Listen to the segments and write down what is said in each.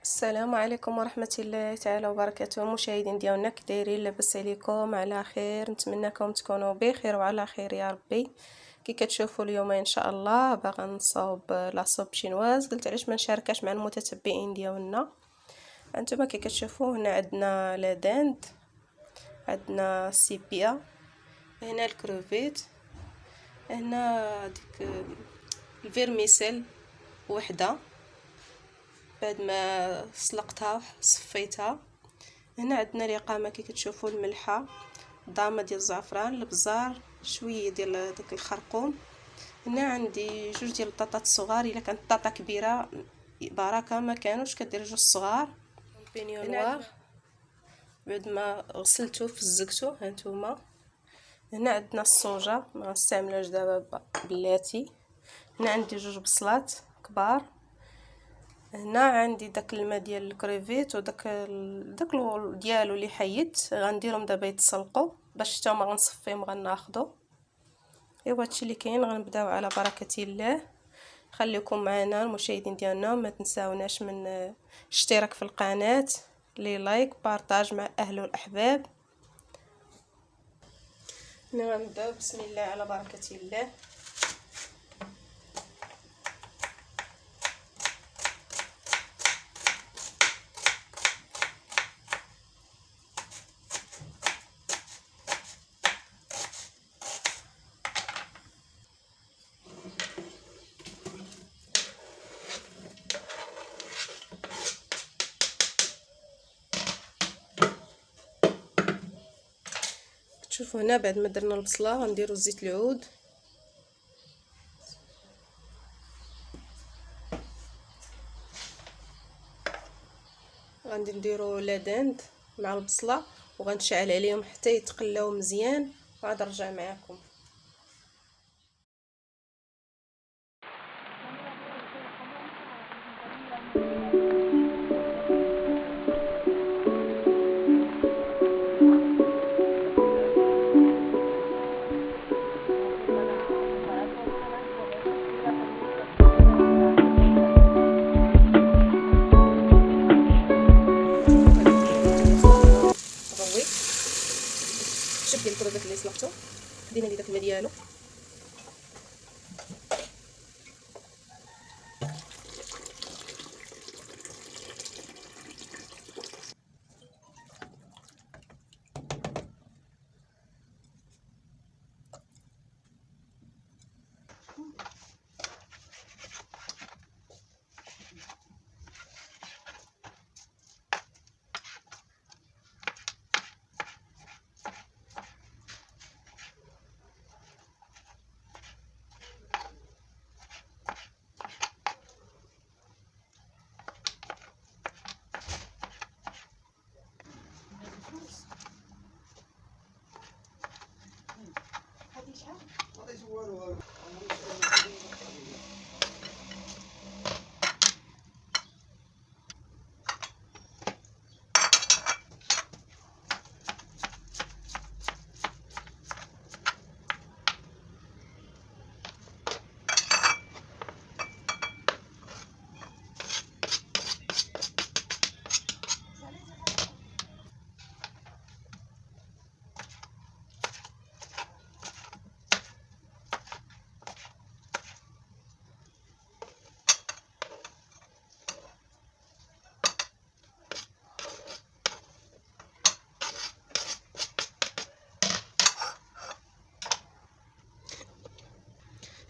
السلام عليكم ورحمة الله تعالى وبركاته. مشاهدين ديالنا كي دايرين؟ لاباس عليكم؟ على خير؟ نتمنىكم تكونوا بخير وعلى خير يا ربي. كي كتشوفوا اليوم ان شاء الله باغا نصاوب لاصوب شينواز، قلت علاش ما نشاركاش مع المتتبعين ديالنا. انتما كي كتشوفوا هنا عندنا لا داند، عندنا السيبيا، هنا الكروفيت، هنا ديك الفيرميسيل وحده بعد ما سلقتها صفيتها. هنا عندنا اليقامه كي كتشوفوا، الملحه، ضامه ديال الزعفران، البزار، شويه ديال داك الخرقوم. هنا عندي جوج ديال البطاطات الصغار، الا كانت البطاطا كبيره بركه، ما كانوش كدير جوج صغار. بينيو نوار بعد ما غسلته فزقته هانتوما. هنا عندنا الصوجه، ما غنستعملوش دابا بلاتي. هنا عندي جوج بصلات كبار. هنا عندي داك الماء ديال الكريفيت وداك ديالو اللي حيدت، غنديرهم دابا يتسلقوا باش حتى هما غنصفيهم غناخذوا. ايوا هادشي اللي كاين. غنبداو على بركه الله. خليكم معنا المشاهدين ديالنا، ما تنساوناش من اشتراك في القناه، لي لايك، بارطاج مع الاهل والاحباب. غنبداو بسم الله على بركه الله. شوفوا هنا بعد ما درنا البصله غنديروا زيت العود، غادي نديروا لا داند مع البصله وغنشعل عليهم حتى يتقلاو مزيان وعاد نرجع معكم. شوف ديال الكروفيت اللي سلقته، خدينا ليه داك الماء ديالو،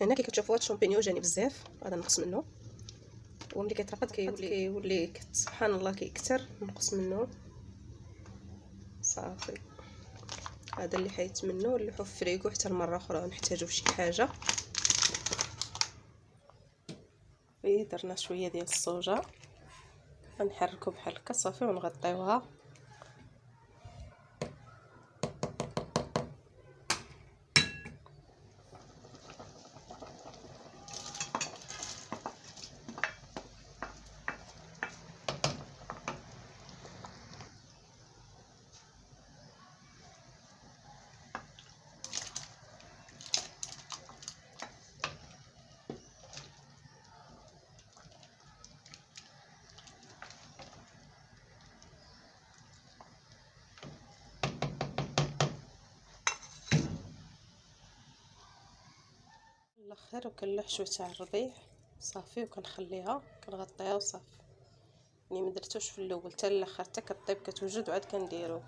هنا كي كتشوفوا هاد الشامبينيون جاني بزاف، غادي نقص منه، وملي كيترقد كيولي سبحان الله كيكثر، نقص منه صافي. هذا اللي حيت منه نلوحو في فريكو حتى المره اخرى نحتاجو في شي حاجه. درنا شويه ديال الصوجه، غنحركو بحال هكا صافي ونغطيوها. الاخر وكنلوح شويه تاع الربيع صافي، وكنخليها كنغطيها وصافي. يعني ما درتوش في الاول حتى الاخر حتى كطيب كتوجد وعاد كنديرو.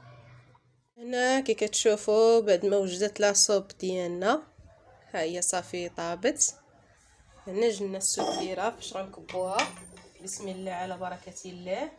هنا كي كتشوفوا بعد ما وجدت لاصوب ديالنا، ها هي صافي طابت. هنا جبنا السكيره فاش غنكبوها. بسم الله على بركه الله.